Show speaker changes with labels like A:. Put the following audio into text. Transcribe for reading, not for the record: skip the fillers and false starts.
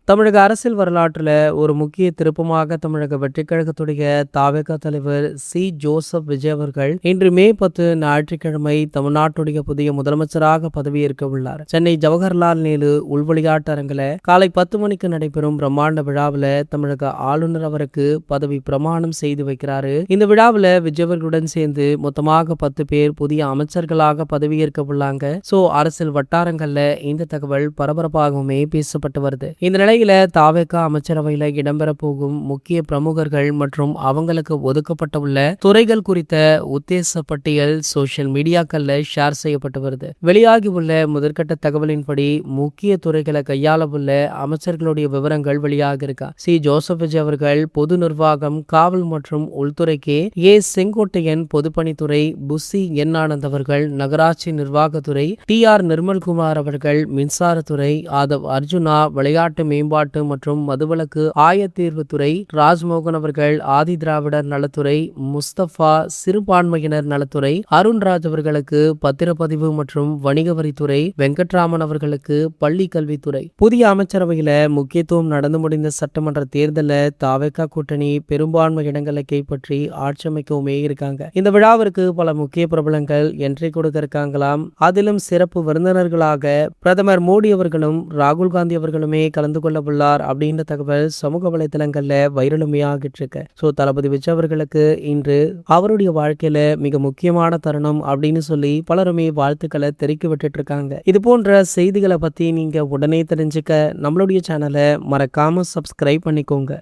A: தமிழக அரசியல் வரலாற்றில் ஒரு முக்கிய திருப்பமாக தமிழக வெற்றிக் கழகத்துடைய தாவேகா தலைவர் ஜோசப் விஜய் அவர்கள் இன்று மே 10 ஞாயிற்றுக்கிழமை தமிழ்நாட்டுடைய புதிய முதலமைச்சராக பதவியேற்க உள்ளார். சென்னை ஜவஹர்லால் நேரு உள்விளையாட்டு அரங்கில் காலை 10 மணிக்கு நடைபெறும் பிரம்மாண்ட விழாவில் தமிழக ஆளுநர் அவருக்கு பதவி பிரமாணம் செய்து வைக்கிறாரு. இந்த விழாவில் விஜய் அவர்களுடன் சேர்ந்து மொத்தமாக 10 பேர் புதிய அமைச்சர்களாக பதவியேற்க உள்ளாங்க. அரசியல் வட்டாரங்கள்ல இந்த தகவல் பரபரப்பாகவுமே பேசப்பட்டு வருது. இந்த நிலையில தாவேகா அமைச்சரவையில இடம்பெற போகும் முக்கிய பிரமுகர்கள் மற்றும் அவங்களுக்கு ஒதுக்கப்பட்ட உள்ள துறைகள் குறித்த உத்தேச பட்டியல் சோசியல் மீடியாக்கள்ல ஷேர் செய்யப்பட்டு வருது. வெளியாகி உள்ள முதற்கட்ட தகவலின்படி முக்கிய துறைகளை கையாள உள்ள அமைச்சர்களுடைய விவரங்கள் வெளியாக இருக்கா. ஜோசப் விஜய் அவர்கள் பொது நிர்வாகம், காவல் மற்றும் உள்துறைக்கு செங்கோட்டையன் பொதுப்பணித்துறை, புசி ஆனந்த் அவர்கள் நகராட்சி நிர்வாகத்துறை, நிர்மல்குமார் அவர்கள் மின்சாரத்துறை, ஆதவ் அர்ஜுனா விளையாட்டு மேம்பாட்டு மற்றும் மதுவிலக்கு ஆயத்தீர்வுத்துறை, ராஜ்மோகன் அவர்கள் ஆதி திராவிடர் நலத்துறை, முஸ்தபா சிறுபான்மையினர் நலத்துறை, அருண்ராஜ் அவர்களுக்கு பத்திரப்பதிவு மற்றும் வணிக வரித்துறை, வெங்கட்ராமன் அவர்களுக்கு பள்ளி கல்வித்துறை. புதிய அமைச்சரவையில முக்கியத்துவம் நடந்து முடிந்த சட்டமன்ற தேர்தலில் தாவேகா கூட்டணி பெரும்பான்மை இடங்களை கைப்பற்றி ஆட்சி அமைக்கவுமே இருக்காங்க. இந்த விழாவிற்கு பல முக்கிய பிரபலங்கள் என்ட்ரி கொடுக்க இருக்காங்களாம். அதிலும் சிறப்பு விருந்தினர்களாக பிரதமர் மோடி அவர்களும் ராகுல் காந்தி அவர்களுமே கலந்து கொள்ள உள்ளார் அப்படின்ற தகவல் சமூக வலைதளங்கள்ல வைரலுமே ஆகிட்டு இருக்கு. தளபதி விஜய் அவர்களுக்கு இன்று அவருடைய வாழ்க்கையில மிக முக்கியமான தருணம் அப்படின்னு சொல்லி பலருமே வாழ்த்துக்களை தெரிவிக்க விட்டுட்டு இருக்காங்க. இது போன்ற செய்திகளை பத்தி நீங்க உடனே தெரிஞ்சுக்க நம்மளுடைய சேனலை மறக்காம சப்ஸ்கிரைப் பண்ணிக்கோங்க.